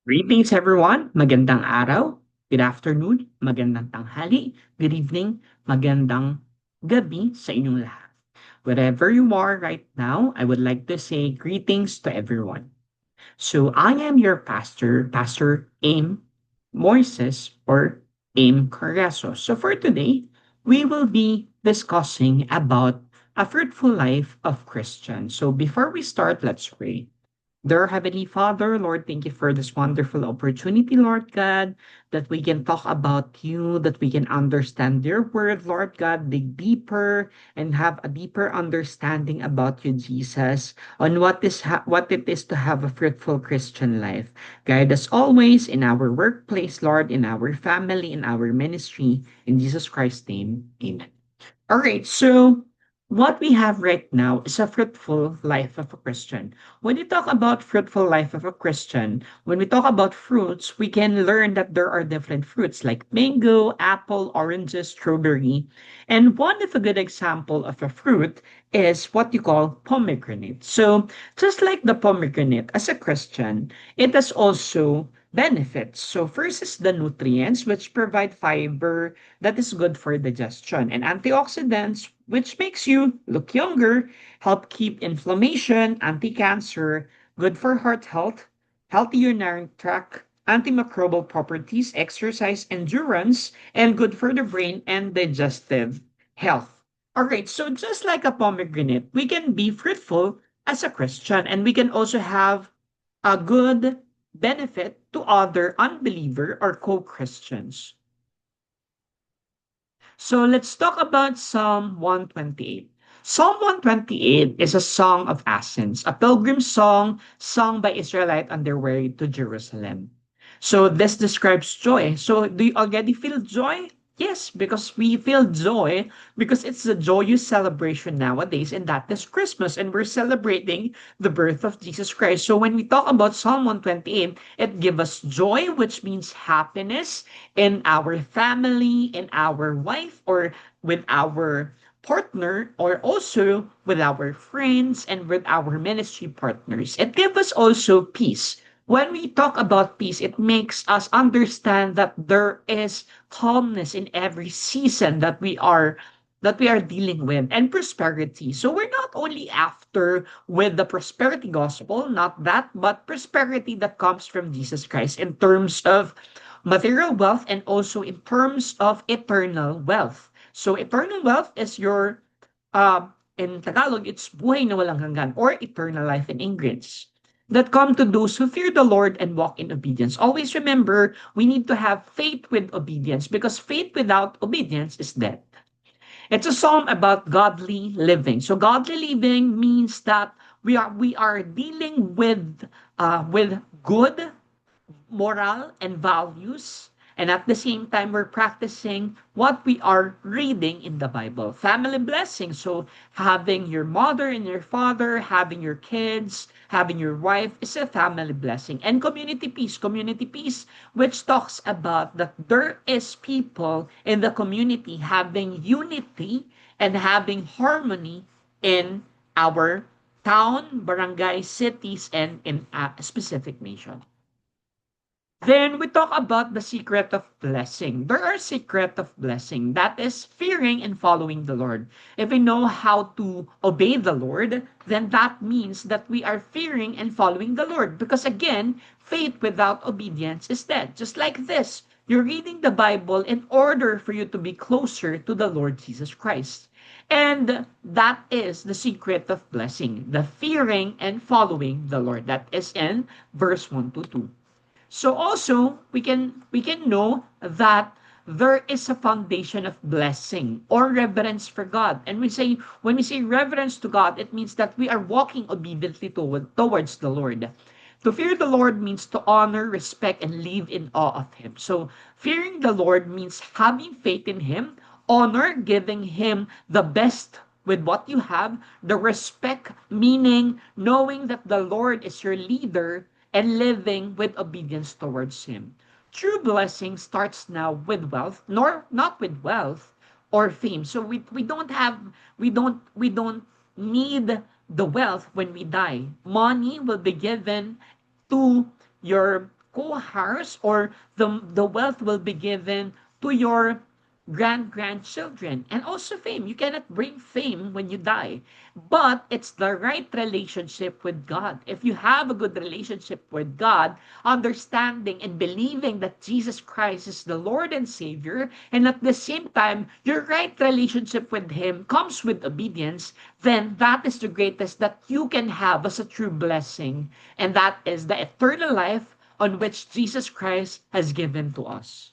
Greetings everyone, magandang araw, good afternoon, magandang tanghali, good evening, magandang gabi sa inyong lahat. Wherever you are right now, I would like to say greetings to everyone. So I am your pastor, Pastor Aim Moises or Aim Carreso. So for today, we will be discussing about a fruitful life of Christians. So before we start, let's pray. Dear Heavenly Father, Lord, thank you for this wonderful opportunity, Lord God, that we can talk about you, that we can understand your word, Lord God, dig deeper and have a deeper understanding about you, Jesus, on what it is to have a fruitful Christian life. Guide us always in our workplace, Lord, in our family, in our ministry. In Jesus Christ's name, amen. All right, so what we have right now is a fruitful life of a Christian. When we talk about fruitful life of a Christian, when we talk about fruits, we can learn that there are different fruits like mango, apple, oranges, strawberry. And one of a good example of a fruit is what you call pomegranate. So just like the pomegranate, as a Christian, it has also benefits. So first is the nutrients, which provide fiber that is good for digestion, and antioxidants, which makes you look younger, help keep inflammation, anti-cancer, good for heart health, healthy urinary tract, antimicrobial properties, exercise endurance, and good for the brain and digestive health. All right, so just like a pomegranate, we can be fruitful as a Christian, and we can also have a good benefit to other unbeliever or co-Christians. So let's talk about Psalm 128. Psalm 128 is a song of ascents, a pilgrim song sung by Israelite on their way to Jerusalem. So this describes joy. So do you already feel joy? Yes, because we feel joy because it's a joyous celebration nowadays, and that is Christmas, and we're celebrating the birth of Jesus Christ. So when we talk about Psalm 128, it gives us joy, which means happiness in our family, in our wife, or with our partner, or also with our friends and with our ministry partners. It gives us also peace. When we talk about peace, it makes us understand that there is calmness in every season that we are dealing with, and prosperity. So we're not only after with the prosperity gospel, not that, but prosperity that comes from Jesus Christ in terms of material wealth and also in terms of eternal wealth. So eternal wealth is your in Tagalog, it's buhay na walang hanggan or eternal life in English that come to those who fear the Lord and walk in obedience. Always remember, we need to have faith with obedience because faith without obedience is dead. It's a psalm about godly living. So godly living means that we are dealing with good moral and values. And at the same time, we're practicing what we are reading in the Bible. Family blessing. So having your mother and your father, having your kids, having your wife is a family blessing. And community peace. Community peace, which talks about that there is people in the community having unity and having harmony in our town, barangay, cities, and in a specific nation. Then we talk about the secret of blessing. There are secret of blessing. That is fearing and following the Lord. If we know how to obey the Lord, then that means that we are fearing and following the Lord. Because again, faith without obedience is dead. Just like this, you're reading the Bible in order for you to be closer to the Lord Jesus Christ. And that is the secret of blessing, the fearing and following the Lord. That is in verse 1 to 2. So also we can know that there is a foundation of blessing or reverence for God. And when we say reverence to God, it means that we are walking obediently towards the Lord. To fear the Lord means to honor, respect, and live in awe of Him. So fearing the Lord means having faith in Him, honor, giving Him the best with what you have, the respect, meaning knowing that the Lord is your leader and living with obedience towards Him. True blessing starts now with wealth, nor not with wealth or fame. So we don't need the wealth when we die. Money will be given to your co-heirs, or the wealth will be given to your grandchildren. And also fame. You cannot bring fame when you die. But it's the right relationship with God. If you have a good relationship with God, understanding and believing that Jesus Christ is the Lord and Savior, and at the same time, your right relationship with Him comes with obedience, then that is the greatest that you can have as a true blessing. And that is the eternal life on which Jesus Christ has given to us.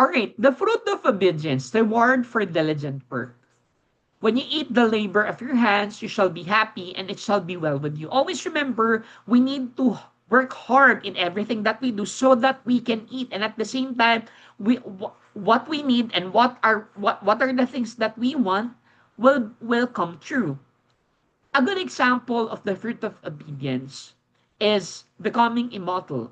All right, the fruit of obedience, the reward for diligent work. When you eat the labor of your hands, you shall be happy and it shall be well with you. Always remember, we need to work hard in everything that we do so that we can eat. And at the same time, what we need and what are the things that we want will come true. A good example of the fruit of obedience is becoming a model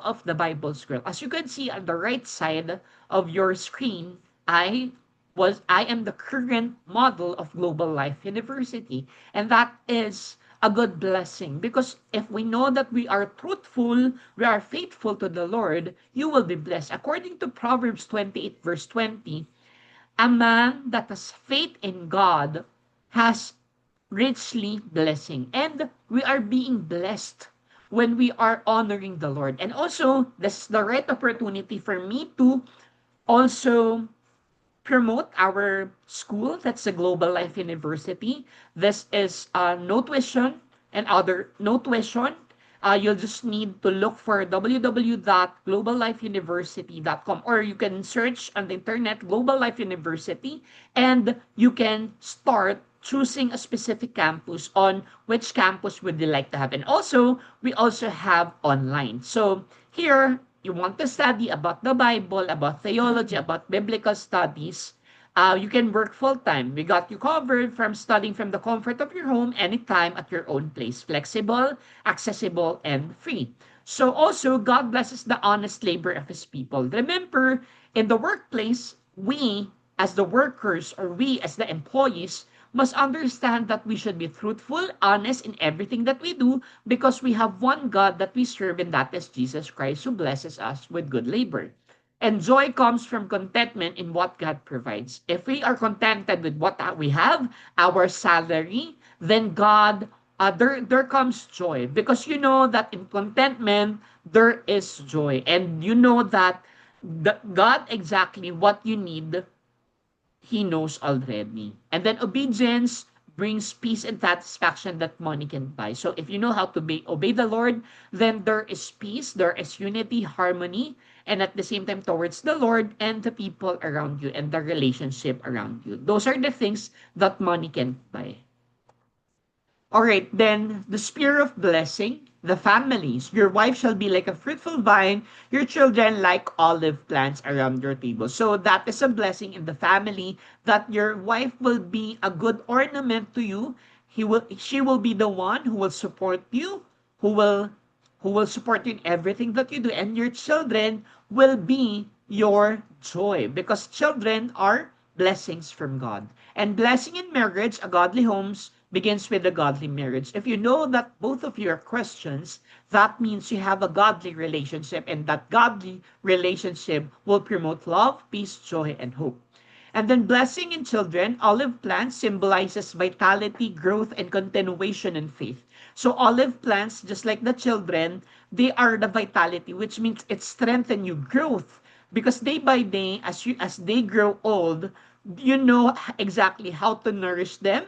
of the Bible scroll. As you can see on the right side of your screen, I am the current model of Global Life University. And that is a good blessing because if we know that we are truthful, we are faithful to the Lord, you will be blessed. According to Proverbs 28, verse 20, a man that has faith in God has richly blessing. And we are being blessed when we are honoring the Lord. And also, this is the right opportunity for me to also promote our school. That's the Global Life University. This is no tuition and other no tuition. You'll just need to look for www.globallifeuniversity.com, or you can search on the internet Global Life University, and you can start choosing a specific campus on which campus would you like to have. And also, we also have online. So here, you want to study about the Bible, about theology, about biblical studies, you can work full time. We got you covered from studying from the comfort of your home anytime at your own place. Flexible, accessible, and free. So also, God blesses the honest labor of His people. Remember, in the workplace, we as the workers or we as the employees must understand that we should be truthful, honest in everything that we do because we have one God that we serve, and that is Jesus Christ who blesses us with good labor. And joy comes from contentment in what God provides. If we are contented with what we have, our salary, then there comes joy. Because you know that in contentment, there is joy. And you know that God exactly what you need, He knows already. And then obedience brings peace and satisfaction that money can buy. So if you know how to obey the Lord, then there is peace, there is unity, harmony, and at the same time towards the Lord and the people around you and the relationship around you. Those are the things that money can buy. All right, then the sphere of blessing, the families. Your wife shall be like a fruitful vine, your children like olive plants around your table. So that is a blessing in the family that your wife will be a good ornament to you. She will be the one who will support you, who will support you in everything that you do, and your children will be your joy because children are blessings from God. And blessing in marriage, a godly homes begins with a godly marriage. If you know that both of you are Christians, that means you have a godly relationship, and that godly relationship will promote love, peace, joy, and hope. And then blessing in children, olive plants symbolizes vitality, growth, and continuation in faith. So olive plants, just like the children, they are the vitality, which means it strengthens you growth. Because day by day, as they grow old, you know exactly how to nourish them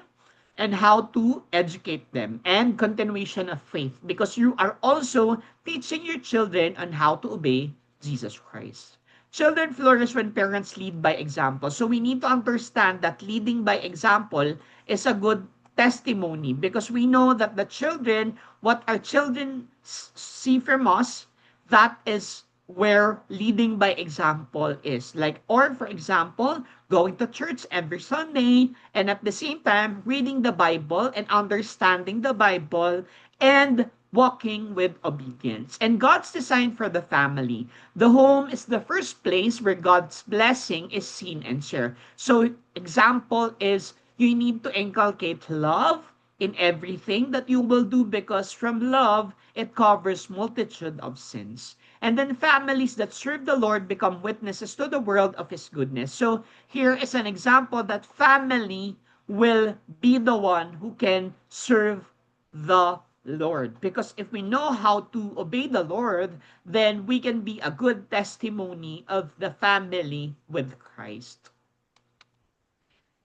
and how to educate them, and continuation of faith because you are also teaching your children on how to obey Jesus Christ. Children flourish when parents lead by example. So we need to understand that leading by example is a good testimony because we know that the children, what our children see from us, that is where leading by example is. Like, or for example, going to church every Sunday and at the same time reading the Bible and understanding the Bible and walking with obedience. And God's design for the family. The home is the first place where God's blessing is seen and shared. So example is you need to inculcate love, in everything that you will do, because from love, it covers multitude of sins. And then families that serve the Lord become witnesses to the world of His goodness. So here is an example that family will be the one who can serve the Lord. Because if we know how to obey the Lord, then we can be a good testimony of the family with Christ.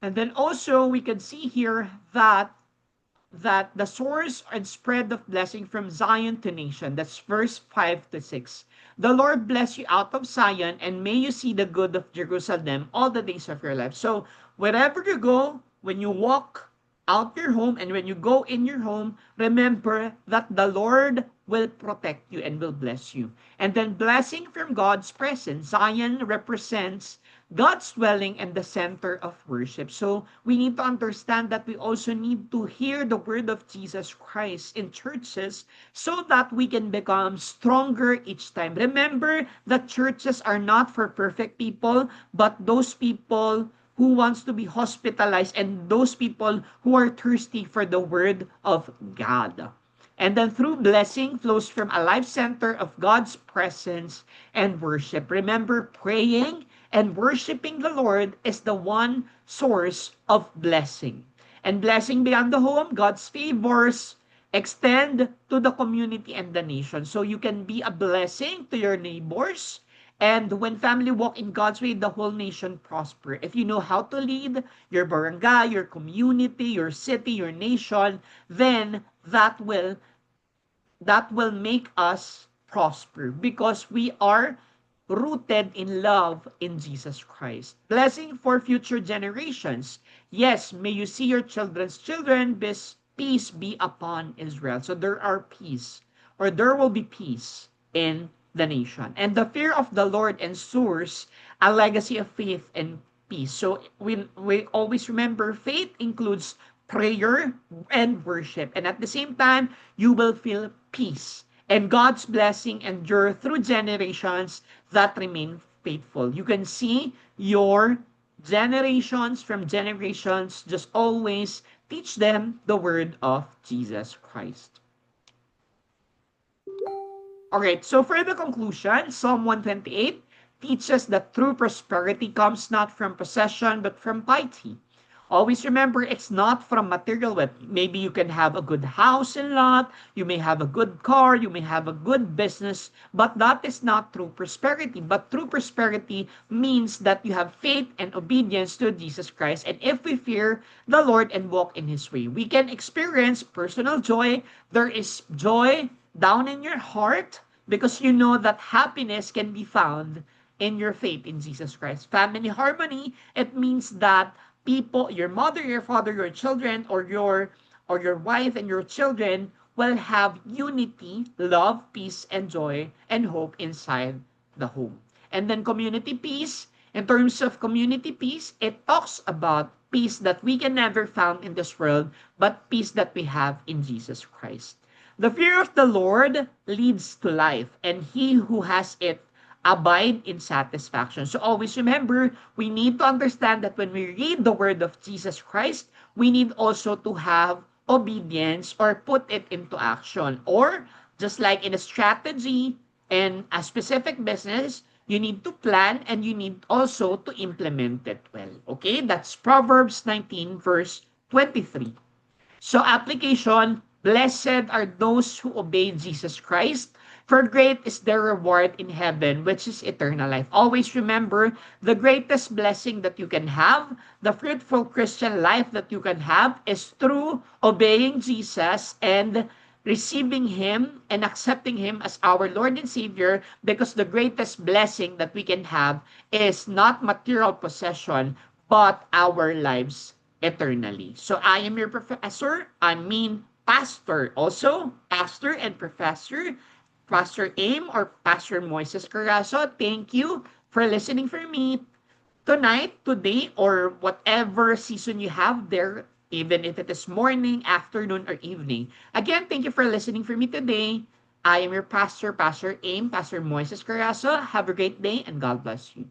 And then also we can see here that the source and spread of blessing from Zion to nation. That's verse 5 to 6. The Lord bless you out of Zion, and may you see the good of Jerusalem all the days of your life. So wherever you go, when you walk out your home and when you go in your home, remember that the Lord will protect you and will bless you. And then blessing from God's presence. Zion represents God's dwelling and the center of worship. So we need to understand that we also need to hear the word of Jesus Christ in churches so that we can become stronger each time. Remember that churches are not for perfect people, but those people who wants to be hospitalized and those people who are thirsty for the word of God. And then through blessing flows from a life center of God's presence and worship. Remember, praying and worshiping the Lord is the one source of blessing. And blessing beyond the home, God's favors extend to the community and the nation. So you can be a blessing to your neighbors. And when family walk in God's way, the whole nation prosper. If you know how to lead your barangay, your community, your city, your nation, then that will make us prosper because we are rooted in love in Jesus Christ. Blessing for future generations. Yes, may you see your children's children. Peace be upon Israel. So there are peace, or there will be peace in the nation. And the fear of the Lord ensures a legacy of faith and peace. So we always remember faith includes prayer and worship. And at the same time, you will feel peace. And God's blessing endure through generations that remain faithful. You can see your generations from generations just always teach them the word of Jesus Christ. All right, so for the conclusion, Psalm 128 teaches that true prosperity comes not from possession but from piety. Always remember, it's not from material wealth. Maybe you can have a good house and lot, you may have a good car, you may have a good business, but that is not true prosperity. But true prosperity means that you have faith and obedience to Jesus Christ. And if we fear the Lord and walk in His way, we can experience personal joy. There is joy down in your heart because you know that happiness can be found in your faith in Jesus Christ. Family harmony, it means that people, your mother, your father, your children, or your wife and your children will have unity, love, peace, and joy, and hope inside the home. And then community peace, in terms of community peace, it talks about peace that we can never found in this world, but peace that we have in Jesus Christ. The fear of the Lord leads to life, and he who has it abide in satisfaction. So always remember, we need to understand that when we read the word of Jesus Christ, we need also to have obedience or put it into action. Or just like in a strategy and a specific business, you need to plan and you need also to implement it well. Okay? That's Proverbs 19 verse 23. So application, blessed are those who obey Jesus Christ, for great is their reward in heaven, which is eternal life. Always remember, the greatest blessing that you can have, the fruitful Christian life that you can have, is through obeying Jesus and receiving Him and accepting Him as our Lord and Savior, because the greatest blessing that we can have is not material possession, but our lives eternally. So I am your professor, pastor, also pastor and professor, Pastor Aim or Pastor Moises Carazo. Thank you for listening for me tonight, today, or whatever season you have there, even if it is morning, afternoon, or evening. Again, thank you for listening for me today. I am your pastor, Pastor Aim, Pastor Moises Carazo. Have a great day and God bless you.